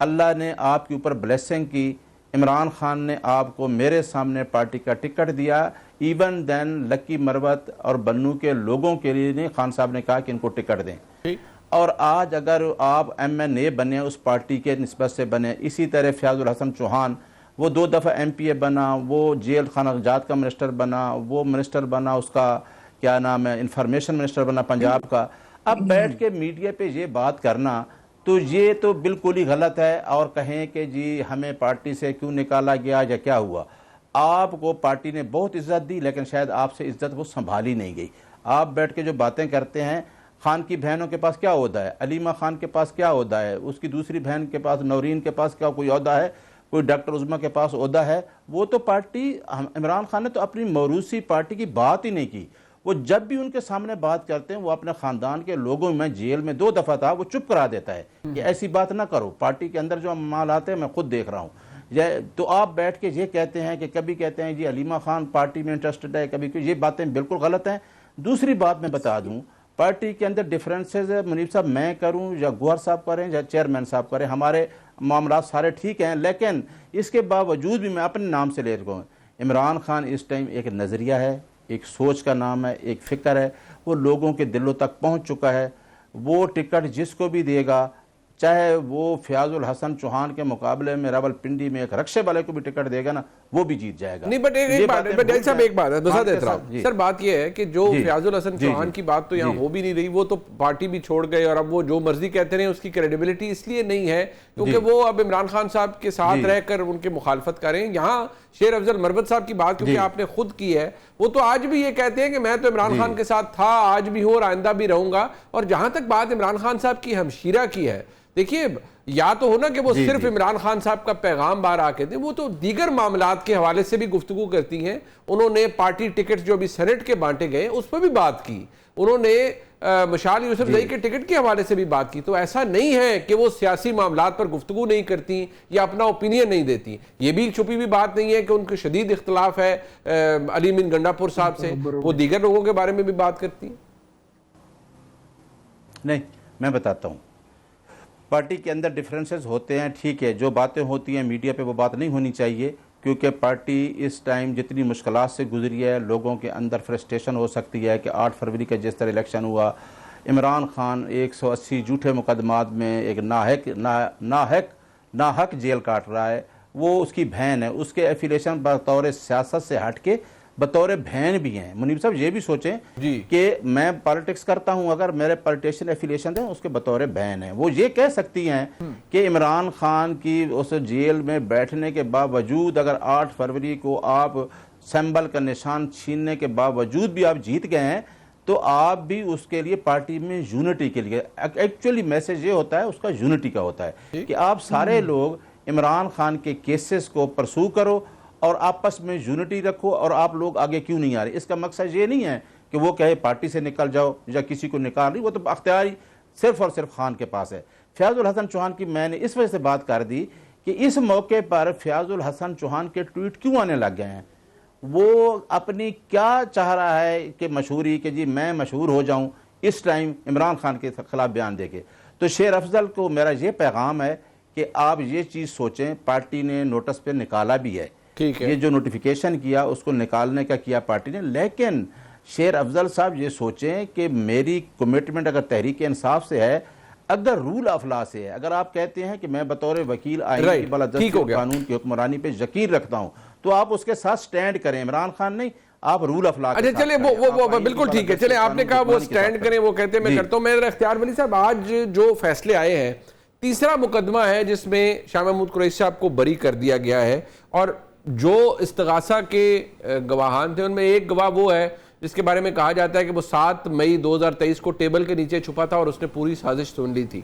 Speaker 3: اللہ نے آپ کے اوپر بلیسنگ کی، عمران خان نے آپ کو میرے سامنے پارٹی کا ٹکٹ دیا، ایون دین لکی مروت اور بنو کے لوگوں کے لیے خان صاحب نے کہا کہ ان کو ٹکٹ دیں، اور آج اگر آپ MNA بنے اس پارٹی کے نسبت سے بنے، اسی طرح فیاض الحسن چوہان وہ 2 دفعہ MPA بنا، وہ جیل خانہ جات کا منسٹر بنا، وہ منسٹر بنا، اس کا کیا نام ہے انفارمیشن منسٹر بنا پنجاب کا۔ اب بیٹھ کے میڈیا پہ یہ بات کرنا تو یہ تو بالکل ہی غلط ہے، اور کہیں کہ جی ہمیں پارٹی سے کیوں نکالا گیا یا کیا ہوا۔ آپ کو پارٹی نے بہت عزت دی، لیکن شاید آپ سے عزت وہ سنبھالی نہیں گئی۔ آپ بیٹھ کے جو باتیں کرتے ہیں، خان کی بہنوں کے پاس کیا عہدہ ہے، علیمہ خان کے پاس کیا عہدہ ہے، اس کی دوسری بہن کے پاس نورین کے پاس کیا کوئی عہدہ ہے، کوئی ڈاکٹر عظمیٰ کے پاس عہدہ ہے؟ وہ تو پارٹی، عمران خان نے تو اپنی موروثی پارٹی کی بات ہی نہیں کی۔ وہ جب بھی ان کے سامنے بات کرتے ہیں، وہ اپنے خاندان کے لوگوں میں جیل میں 2 دفعہ تھا، وہ چپ کرا دیتا ہے کہ ایسی بات نہ کرو، پارٹی کے اندر جو معاملات ہیں میں خود دیکھ رہا ہوں۔ تو آپ بیٹھ کے یہ کہتے ہیں کہ کبھی کہتے ہیں جی علیمہ خان پارٹی میں انٹرسٹڈ ہے، کبھی یہ باتیں بالکل غلط ہیں۔ دوسری بات میں بتا دوں، پارٹی کے اندر ڈیفرنسز ہے، منیب صاحب میں کروں یا گوہر صاحب کریں یا چیئرمین صاحب کریں، ہمارے معاملات سارے ٹھیک ہیں، لیکن اس کے باوجود بھی میں اپنے نام سے لے رہا ہوں، عمران خان اس ٹائم ایک نظریہ ہے، ایک سوچ کا نام ہے، ایک فکر ہے، وہ لوگوں کے دلوں تک پہنچ چکا ہے۔ وہ ٹکٹ جس کو بھی دے گا، چاہے وہ فیاض الحسن چوہان کے مقابلے میں راول پنڈی میں ایک رکشے والے کو بھی ٹکٹ دے گا نا، وہ بھی جیت جائے گا۔
Speaker 1: نہیں بٹ ایک بات ہے دوسرا دیتا ہوں سر، بات یہ ہے کہ جو فیاض الحسن چوہان کی بات تو یہاں ہو بھی نہیں رہی، وہ تو پارٹی بھی چھوڑ گئے، اور اب وہ جو مرضی کہتے رہے، اس کی کریڈیبلٹی اس لیے نہیں ہے کیونکہ وہ اب عمران خان صاحب کے ساتھ رہ کر ان کے مخالفت کریں۔ یہاں شیر افضل مروت صاحب کی بات کیونکہ آپ نے خود کی ہے، وہ تو آج بھی یہ کہتے ہیں کہ میں تو عمران خان کے ساتھ تھا، آج بھی ہوں اور آئندہ بھی رہوں گا۔ اور جہاں تک بات عمران خان صاحب کی ہمشیرہ کی ہے، دیکھیے یا تو ہونا کہ وہ صرف عمران خان صاحب کا پیغام بار آ کے دیں، وہ تو دیگر معاملات کے حوالے سے بھی گفتگو کرتی ہیں۔ انہوں نے پارٹی ٹکٹ جو بھی سینٹ کے بانٹے گئے اس پر بھی بات کی، انہوں نے مشال یوسف زئی کے ٹکٹ کے حوالے سے بھی بات کی۔ تو ایسا نہیں ہے کہ وہ سیاسی معاملات پر گفتگو نہیں کرتی یا اپنا اوپینین نہیں دیتی۔ یہ بھی چھپی بھی بات نہیں ہے کہ ان کے شدید اختلاف ہے علی من گنڈا پور صاحب سے، وہ دیگر لوگوں کے بارے میں بھی بات کرتی ہیں۔
Speaker 3: نہیں، میں بتاتا ہوں، پارٹی کے اندر ڈیفرنسز ہوتے ہیں، ٹھیک ہے، جو باتیں ہوتی ہیں میڈیا پہ وہ بات نہیں ہونی چاہیے، کیونکہ پارٹی اس ٹائم جتنی مشکلات سے گزری ہے، لوگوں کے اندر فرسٹریشن ہو سکتی ہے کہ 8 فروری کا جس طرح الیکشن ہوا، عمران خان 180 جھوٹے مقدمات میں ایک ناحق جیل کاٹ رہا ہے، وہ اس کی بہن ہے، اس کے ایفیلیشن بطور سیاست سے ہٹ کے بطور بہن بھی ہیں۔ منیب صاحب یہ بھی سوچیں کہ میں پالیٹکس کرتا ہوں، اگر میرے پالیٹیشین ایفیلیشن ہیں، اس کے بطور بہن ہیں، وہ یہ کہہ سکتی ہیں کہ عمران خان کی اس جیل میں بیٹھنے کے باوجود اگر 8 فروری کو آپ سمبل کا نشان چھیننے کے باوجود بھی آپ جیت گئے ہیں، تو آپ بھی اس کے لیے پارٹی میں یونٹی کے لیے، ایکچولی میسج یہ ہوتا ہے اس کا یونٹی کا ہوتا ہے کہ آپ سارے لوگ عمران خان کے کیسز کو پرسو کرو اور آپس میں یونٹی رکھو، اور آپ لوگ آگے کیوں نہیں آ رہے۔ اس کا مقصد یہ نہیں ہے کہ وہ کہے پارٹی سے نکل جاؤ یا کسی کو نکال رہی، وہ تو اختیاری صرف اور صرف خان کے پاس ہے۔ فیاض الحسن چوہان کی میں نے اس وجہ سے بات کر دی کہ اس موقع پر فیاض الحسن چوہان کے ٹویٹ کیوں آنے لگ گئے ہیں، وہ اپنی کیا چاہ رہا ہے کہ مشہوری، کہ جی میں مشہور ہو جاؤں اس ٹائم عمران خان کے خلاف بیان دے کے۔ تو شیر افضل کو میرا یہ پیغام ہے کہ آپ یہ چیز سوچیں، پارٹی نے نوٹس پہ نکالا بھی ہے، یہ جو نوٹیفیکیشن کیا اس کو نکالنے کا کیا پارٹی نے، لیکن شیر افضل صاحب یہ سوچیں کہ میری کمٹمنٹ اگر تحریک انصاف سے ہے، اگر رول آف لا سے ہے، اگر آپ کہتے ہیں کہ میں بطور وکیل آئین کی بالادستی اور قانون کی حکمرانی پہ یقین رکھتا ہوں، تو آپ اس کے ساتھ سٹینڈ کریں، عمران خان نہیں، آپ رول آف لا کے ساتھ کریں۔
Speaker 1: اچھا چلے وہ بالکل ٹھیک ہے، چلے آپ نے کہا وہ سٹینڈ کریں، وہ کہتے ہیں میں کرتا ہوں۔ میرا اختیار ولی صاحب آج جو فیصلے آئے ہیں، تیسرا مقدمہ ہے جس میں شاہ محمود قریشی صاحب کو بری کر دیا گیا ہے، اور جو استغاثہ کے گواہان تھے ان میں ایک گواہ وہ ہے جس کے بارے میں کہا جاتا ہے کہ وہ 7 مئی 2023 کو ٹیبل کے نیچے چھپا تھا اور اس نے پوری سازش سن لی تھی۔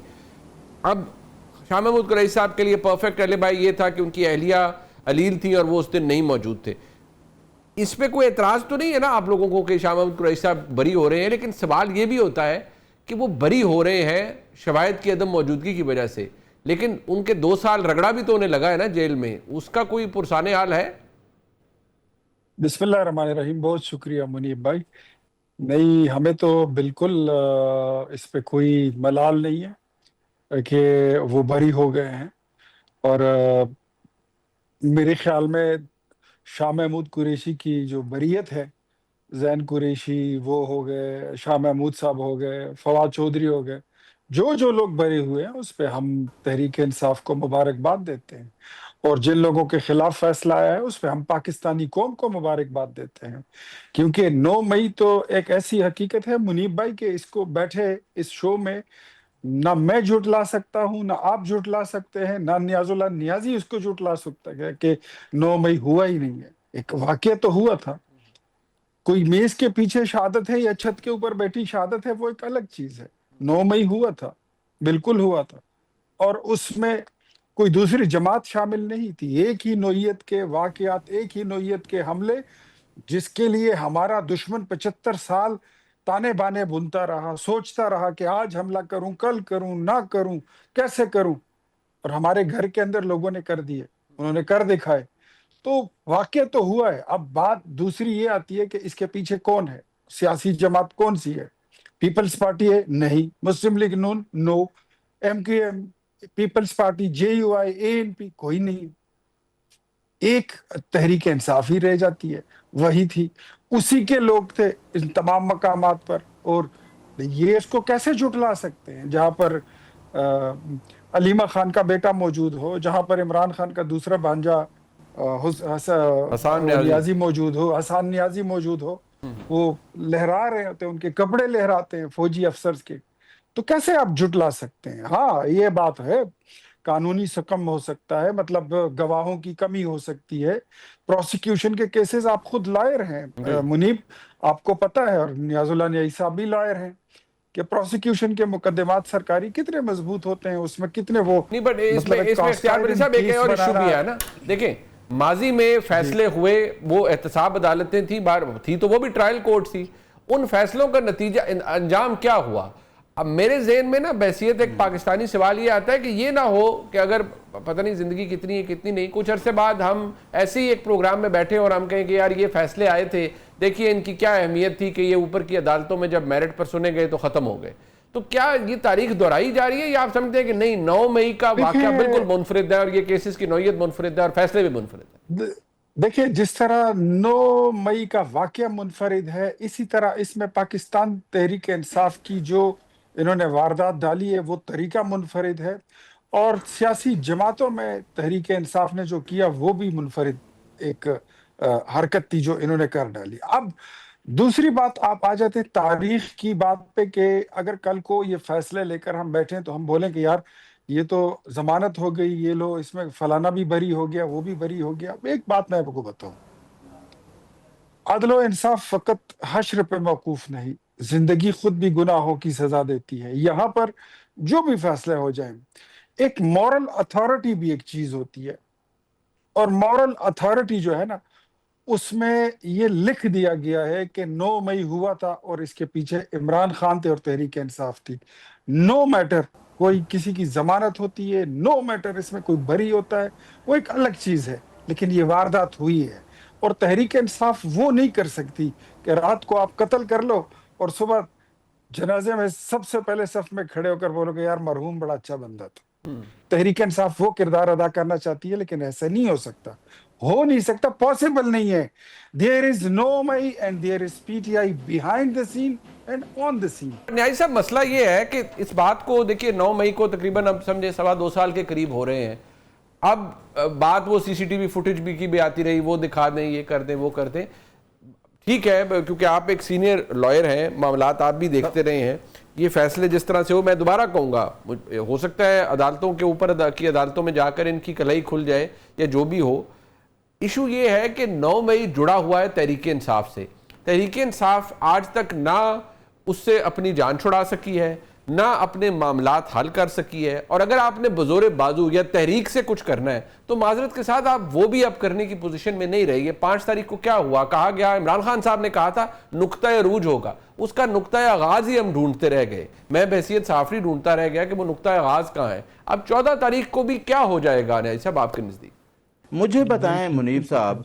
Speaker 1: اب شاہ محمود قریشی صاحب کے لیے پرفیکٹ ایلیبائی یہ تھا کہ ان کی اہلیہ علیل تھی اور وہ اس دن نہیں موجود تھے۔ اس پہ کوئی اعتراض تو نہیں ہے نا آپ لوگوں کو کہ شاہ محمود قریشی صاحب بری ہو رہے ہیں، لیکن سوال یہ بھی ہوتا ہے کہ وہ بری ہو رہے ہیں شواہد کی عدم موجودگی کی وجہ سے، لیکن ان کے 2 سال رگڑا بھی تو انہیں لگا ہے نا جیل میں، اس کا کوئی پرسان حال ہے؟
Speaker 4: بسم اللہ الرحمن الرحیم. بہت شکریہ منیب بھائی. نہیں، ہمیں تو بالکل اس پہ کوئی ملال نہیں ہے کہ وہ بری ہو گئے ہیں. اور میرے خیال میں شاہ محمود قریشی کی جو بریت ہے، زین قریشی وہ ہو گئے، شاہ محمود صاحب ہو گئے، فواد چودھری ہو گئے، جو لوگ بری ہوئے ہیں اس پہ ہم تحریک انصاف کو مبارکباد دیتے ہیں. اور جن لوگوں کے خلاف فیصلہ آیا ہے اس پہ ہم پاکستانی قوم کو مبارکباد دیتے ہیں. کیونکہ 9 مئی تو ایک ایسی حقیقت ہے منیب بھائی کہ اس کو بیٹھے اس شو میں نہ میں جھٹلا سکتا ہوں، نہ آپ جھٹلا سکتے ہیں، نہ نیاز اللہ نیازی اس کو جھٹلا سکتا ہے کہ 9 مئی ہوا ہی نہیں ہے. ایک واقعہ تو ہوا تھا. کوئی میز کے پیچھے شہادت ہے یا چھت کے اوپر بیٹھی شہادت ہے، وہ ایک الگ چیز ہے. 9 مئی ہوا تھا، بالکل ہوا تھا. اور اس میں کوئی دوسری جماعت شامل نہیں تھی. ایک ہی نوعیت کے واقعات، ایک ہی نوعیت کے حملے، جس کے لیے ہمارا دشمن 75 سال تانے بانے بنتا رہا، سوچتا رہا کہ آج حملہ کروں، کل کروں، نہ کروں، کیسے کروں. اور ہمارے گھر کے اندر لوگوں نے کر دیے، انہوں نے کر دکھائے. تو واقعہ تو ہوا ہے. اب بات دوسری یہ آتی ہے کہ اس کے پیچھے کون ہے، سیاسی جماعت کون سی ہے. پیپلز پارٹی ہے؟ نہیں. مسلم لیگ نون؟ نو. ایم کیو ایم، پیپلز پارٹی، جے یو آئی، اے این پی؟ کوئی نہیں. ایک تحریک انصاف ہی رہ جاتی ہے، وہی تھی، اسی کے لوگ تھے ان تمام مقامات پر. اور یہ اس کو کیسے جھٹلا سکتے ہیں جہاں پر علیمہ خان کا بیٹا موجود ہو، جہاں پر عمران خان کا دوسرا بھانجا
Speaker 1: حسان
Speaker 4: نیازی موجود ہو، حسان نیازی موجود ہو. وہ لہرا رہے ہوتے ہیں، ان کے کپڑے لہراتے ہیں فوجی افسرز کے. تو کیسے آپ جھٹلا سکتے ہیں؟ ہاں یہ بات ہے، قانونی سکم ہو سکتا ہے، مطلب گواہوں کی کمی ہو سکتی ہے. پروسیکیوشن کے کیسز آپ خود لائر ہیں منیب، آپ کو پتہ ہے، اور نیاز اللہ نیازی صاحب بھی لائر ہیں کہ پروسیکیوشن کے مقدمات سرکاری کتنے مضبوط ہوتے ہیں، اس میں کتنے وہ
Speaker 1: نہیں، بٹ اس میں
Speaker 4: ایک
Speaker 1: اختیار بری صاحب ایک اور ایشو بھی ہے نا. دیکھیں ماضی میں فیصلے ہوئے، وہ احتساب عدالتیں تھی تو وہ بھی ٹرائل کورٹ تھی. ان فیصلوں کا نتیجہ انجام کیا ہوا؟ اب میرے ذہن میں نا بحیثیت ایک پاکستانی سوال یہ آتا ہے کہ یہ نہ ہو کہ اگر پتہ نہیں زندگی کتنی ہے کتنی نہیں، کچھ عرصے بعد ہم ایسے ہی ایک پروگرام میں بیٹھے اور ہم کہیں کہ یار یہ فیصلے آئے تھے، دیکھیے ان کی کیا اہمیت تھی کہ یہ اوپر کی عدالتوں میں جب میرٹ پر سنے گئے تو ختم ہو گئے. تو کیا یہ تاریخ دہرائی جا رہی ہے یا آپ سمجھتے ہیں کہ نہیں 9 مئی کا واقعہ بالکل منفرد ہے اور یہ کیسز کی نوعیت منفرد ہے اور فیصلے بھی منفرد ہیں؟
Speaker 4: دیکھیں، جس طرح 9 مئی کا واقعہ منفرد ہے، اسی طرح اس میں پاکستان تحریک انصاف کی جو انہوں نے واردات ڈالی ہے وہ طریقہ منفرد ہے. اور سیاسی جماعتوں میں تحریک انصاف نے جو کیا وہ بھی منفرد ایک حرکت تھی جو انہوں نے کر ڈالی. اب دوسری بات آپ آ جاتے ہیں تاریخ کی بات پہ کہ اگر کل کو یہ فیصلے لے کر ہم بیٹھیں تو ہم بولیں کہ یار یہ تو ضمانت ہو گئی، یہ لو اس میں فلانا بھی بری ہو گیا، وہ بھی بری ہو گیا. ایک بات میں آپ کو بتاؤں، عدل و انصاف فقط حشر پہ موقوف نہیں، زندگی خود بھی گناہوں کی سزا دیتی ہے. یہاں پر جو بھی فیصلے ہو جائیں، ایک مورل اتھارٹی بھی ایک چیز ہوتی ہے. اور مورل اتھارٹی جو ہے نا، اس میں یہ لکھ دیا گیا ہے کہ 9 مئی ہوا تھا اور اس کے پیچھے عمران خان تھے اور تحریک انصاف تھی. نو میٹر کوئی کسی کی ضمانت ہوتی ہے، نو میٹر اس میں کوئی بری ہوتا ہے، وہ ایک الگ چیز ہے. لیکن یہ واردات ہوئی ہے اور تحریک انصاف وہ نہیں کر سکتی کہ رات کو آپ قتل کر لو اور صبح جنازے میں سب سے پہلے صف میں کھڑے ہو کر بولو کہ یار مرحوم بڑا اچھا بندہ تھا. تحریک انصاف وہ کردار ادا کرنا چاہتی ہے، لیکن ایسا نہیں ہو سکتا، ہو نہیں سکتا، پاسبل نہیں ہے. There is no Mai and there is PTI behind the scene and on the scene.
Speaker 1: نیازی صاحب مسئلہ یہ ہے کہ اس بات کو دیکھیے 9 مئی کو تقریباً اب سمجھے 2.25 سال کے قریب ہو رہے ہیں. اب بات وہ سی سی ٹی وی فوٹیج بھی کی بھی آتی رہی، وہ دکھا دیں، یہ کر دیں، وہ کر دیں. ٹھیک ہے کیونکہ آپ ایک سینئر لائر ہیں، معاملات آپ بھی دیکھتے رہے ہیں. یہ فیصلے جس طرح سے ہو، میں دوبارہ کہوں گا ہو سکتا ہے عدالتوں کے اوپر کی عدالتوں میں جا کر ان کی کلائی کھل جائے یا جو بھی ہو. ایشو یہ ہے کہ 9 مئی جڑا ہوا ہے تحریک انصاف سے. تحریک انصاف آج تک نہ اس سے اپنی جان چھڑا سکی ہے، نہ اپنے معاملات حل کر سکی ہے، اور اگر آپ نے بزور بازو یا تحریک سے کچھ کرنا ہے تو معذرت کے ساتھ آپ وہ بھی اب کرنے کی پوزیشن میں نہیں رہی ہے۔ 5 تاریخ کو کیا ہوا؟ کہا گیا، عمران خان صاحب نے کہا تھا نقطہ عروج ہوگا، اس کا نقطہ آغاز ہی ہم ڈھونڈتے رہ گئے، میں بحیثیت صحافی ڈھونڈتا رہ گیا کہ وہ نقطہ آغاز کہاں ہے۔ اب 14 تاریخ کو بھی کیا ہو جائے گا نیازی صاحب آپ کے نزدیک؟
Speaker 3: مجھے بتائیں منیب صاحب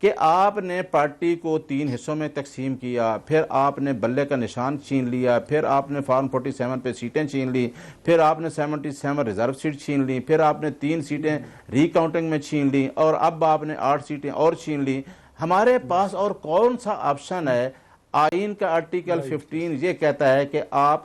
Speaker 3: کہ آپ نے پارٹی کو 3 حصوں میں تقسیم کیا، پھر آپ نے بلے کا نشان چھین لیا، پھر آپ نے فارم 47 پہ سیٹیں چھین لی، پھر آپ نے 77 ریزرو سیٹ چھین لی، پھر آپ نے 3 سیٹیں ری کاؤنٹنگ میں چھین لی، اور اب آپ نے 8 سیٹیں اور چھین لی۔ ہمارے پاس اور کون سا آپشن ہے؟ آئین کا آرٹیکل 15 یہ کہتا ہے کہ آپ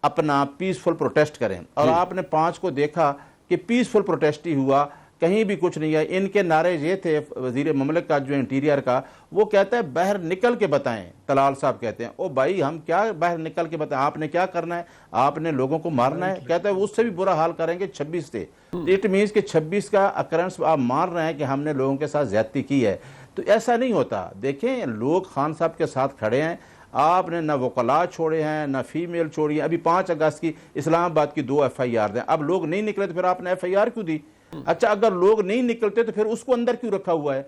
Speaker 3: اپنا پیسفل پروٹیسٹ کریں، اور آپ نے 5 کو دیکھا کہ پیسفل پروٹیسٹ ہی ہوا، کہیں بھی کچھ نہیں ہے۔ ان کے نعرے یہ تھے، وزیر مملکت کا جو انٹیریئر کا، وہ کہتا ہے باہر نکل کے بتائیں، طلال صاحب کہتے ہیں او بھائی ہم کیا باہر نکل کے بتائیں، آپ نے کیا کرنا ہے؟ آپ نے لوگوں کو مارنا ہے؟ کہتا ہے اس سے بھی برا حال کریں گے 26 سے۔ اٹ مینس کہ 26 کا اکرنس آپ مان رہے ہیں کہ ہم نے لوگوں کے ساتھ زیادتی کی ہے، تو ایسا نہیں ہوتا۔ دیکھیں لوگ خان صاحب کے ساتھ کھڑے ہیں، آپ نے نہ وکلاء چھوڑے ہیں نہ فیمیل چھوڑی ہیں۔ ابھی 5 اگست کی اسلام آباد کی 2 FIR دیں، اب لوگ نہیں نکلے تو پھر آپ نے FIR کیوں دی؟ اچھا اگر لوگ نہیں نکلتے تو پھر اس کو اندر کیوں رکھا ہوا ہے،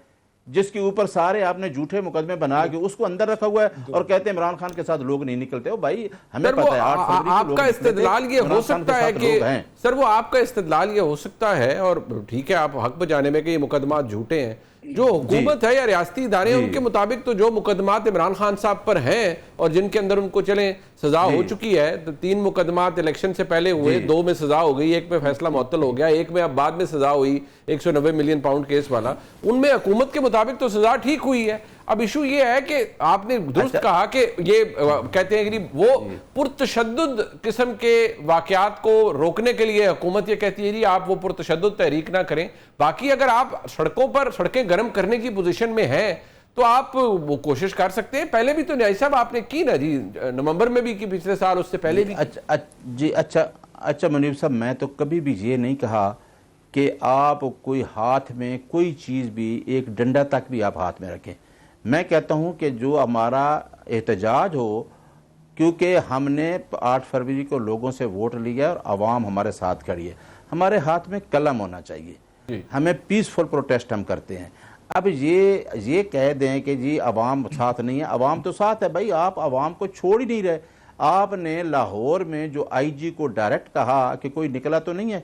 Speaker 3: جس کے اوپر سارے آپ نے جھوٹے مقدمے بنا کے اس کو اندر رکھا ہوا ہے، اور کہتے ہیں عمران خان کے ساتھ لوگ نہیں نکلتے؟ ہو بھائی ہمیں پتہ ہے 8 فروری کو
Speaker 1: آپ کا استدلال یہ ہو سکتا ہے کہ سر وہ آپ کا استدلال یہ ہو سکتا ہے، اور ٹھیک ہے آپ حق بجانے میں کہ یہ مقدمات جھوٹے ہیں، جو حکومت ہے یا ریاستی ادارے ہیں ان کے مطابق تو جو مقدمات عمران خان صاحب پر ہیں اور جن کے اندر ان کو چلیں سزا ہو چکی ہے، تو 3 مقدمات الیکشن سے پہلے ہوئے، 2 میں سزا ہو گئی، 1 میں فیصلہ معطل ہو گیا، 1 میں اب بعد میں سزا ہوئی 190 ملین پاؤنڈ کیس والا، ان میں حکومت کے مطابق تو سزا ٹھیک ہوئی ہے۔ اب ایشو یہ ہے کہ آپ نے درست کہا کہ یہ کہتے ہیں کہ وہ پرتشدد قسم کے واقعات کو روکنے کے لیے حکومت یہ کہتی ہے جی آپ وہ پرتشدد تحریک نہ کریں، باقی اگر آپ سڑکیں گرم کرنے کی پوزیشن میں ہیں تو آپ وہ کوشش کر سکتے ہیں۔ پہلے بھی تو نیازی صاحب آپ نے کی نا جی، نومبر میں بھی کی، پچھلے سال اس سے پہلے بھی
Speaker 3: جی اچھا منیب صاحب میں تو کبھی بھی یہ نہیں کہا کہ آپ کوئی ہاتھ میں کوئی چیز بھی، ایک ڈنڈا تک بھی آپ ہاتھ میں رکھیں۔ میں کہتا ہوں کہ جو ہمارا احتجاج ہو، کیونکہ ہم نے 8 فروری کو لوگوں سے ووٹ لیا اور عوام ہمارے ساتھ کھڑی ہے، ہمارے ہاتھ میں قلم ہونا چاہیے، ہمیں پیسفل پروٹیسٹ ہم کرتے ہیں۔ اب یہ کہہ دیں کہ جی عوام ساتھ نہیں ہے، عوام تو ساتھ ہے بھائی، آپ عوام کو چھوڑ ہی نہیں رہے۔ آپ نے لاہور میں جو IG کو ڈائریکٹ کہا کہ کوئی نکلا تو نہیں ہے،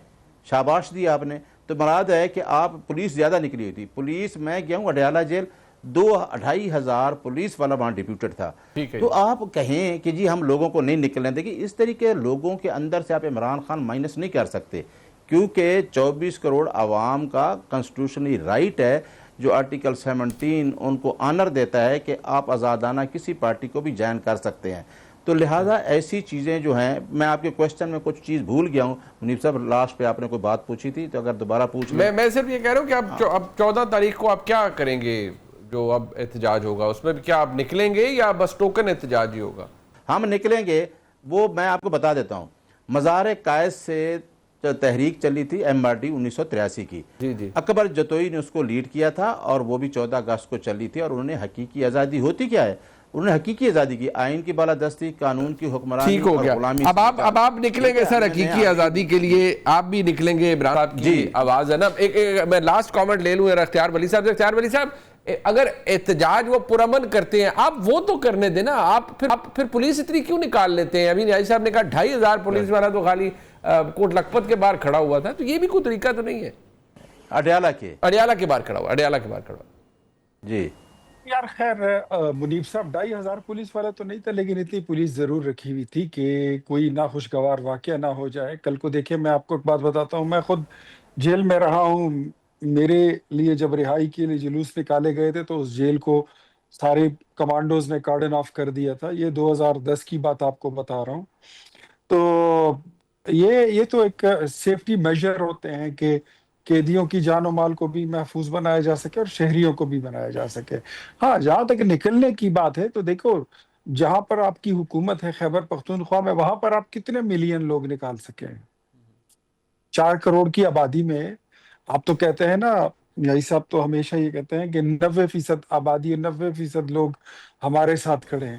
Speaker 3: شاباش دی آپ نے، تو مراد ہے کہ آپ پولیس زیادہ نکلی ہوئی تھی۔ پولیس میں گیا ہوں اڈیالہ جیل، 2-2.5 ہزار پولیس والا وہاں ڈیپیوٹڈ تھا، تو آپ کہیں کہ جی ہم لوگوں کو نہیں نکلنے دیں گے، اس طریقے لوگوں کے اندر سے آپ عمران خان مائنس نہیں کر سکتے، کیونکہ 24 کروڑ عوام کا کنسٹیٹیوشنلی رائٹ ہے، جو آرٹیکل 17 ان کو آنر دیتا ہے کہ آپ آزادانہ کسی پارٹی کو بھی جوائن کر سکتے ہیں۔ تو لہٰذا ایسی چیزیں جو ہیں، میں آپ کے کوشچن میں کچھ چیز بھول گیا ہوں منیب صاحب، لاسٹ پہ آپ نے کوئی بات پوچھی تھی تو اگر دوبارہ پوچھ لیں۔
Speaker 1: میں صرف یہ کہہ رہا ہوں کہ اب 14 تاریخ کو آپ کیا کریں گے؟ جو اب احتجاج ہوگا اس میں بھی کیا آپ نکلیں گے یا بس ٹوکن احتجاج ہی ہوگا؟
Speaker 3: ہم نکلیں گے، وہ میں آپ کو بتا دیتا ہوں۔ مزار قائد سے تحریک چلی تھی MRD 1983 کی، اکبر جتوئی نے اس کو لیڈ کیا تھا، اور وہ بھی 14 اگست کو چلی تھی، اور انہوں نے حقیقی آزادی ہوتی کیا ہے، انہوں نے حقیقی آزادی کی، آئین کی بالادستی، قانون کی حکمرانی اور غلامی۔
Speaker 1: اب آپ نکلیں گے سر حقیقی آزادی کے لیے، آپ بھی نکلیں گے، عمران صاحب کی آواز ہے نا۔ میں لاسٹ کامنٹ لے لوں اختیار ولی صاحب سے۔ اختیار ولی صاحب اگر احتجاج وہ پرامن کرتے ہیں، آپ وہ تو کرنے دیں نا، آپ پھر پولیس اتنی کیوں نکال لیتے ہیں؟ ابھی نیازی صاحب نے کہا 2.5 ہزار پولیس والا تو خالی کوٹ لکھپت کے باہر کھڑا ہوا تھا، تو یہ بھی کوئی طریقہ تو نہیں ہے؟
Speaker 3: اڈیالہ کے
Speaker 1: باہر کھڑا ہوا
Speaker 3: جی
Speaker 4: یار خیر منیب صاحب 2.5 ہزار پولیس والا تو نہیں تھا، لیکن اتنی پولیس ضرور رکھی ہوئی تھی کہ کوئی ناخوشگوار واقعہ نہ ہو جائے۔ کل کو دیکھیں، میں آپ کو ایک بات بتاتا ہوں، میں خود جیل میں رہا ہوں، میرے لیے جب رہائی کے لیے جلوس نکالے گئے تھے تو اس جیل کو سارے کمانڈوز نے کارڈن آف کر دیا تھا۔ یہ 2010 کی بات آپ کو بتا رہا ہوں۔ تو یہ تو ایک سیفٹی میجر ہوتے ہیں کہ قیدیوں کی جان و مال کو بھی محفوظ بنایا جا سکے اور شہریوں کو بھی بنایا جا سکے۔ ہاں جہاں تک نکلنے کی بات ہے تو دیکھو، جہاں پر آپ کی حکومت ہے خیبر پختونخوا میں، وہاں پر آپ کتنے ملین لوگ نکال سکے ہیں؟ 4 کروڑ کی آبادی میں آپ تو کہتے ہیں نا، یہی صاحب تو ہمیشہ یہ کہتے ہیں کہ 90% آبادی اور 90% لوگ ہمارے ساتھ کھڑے ہیں،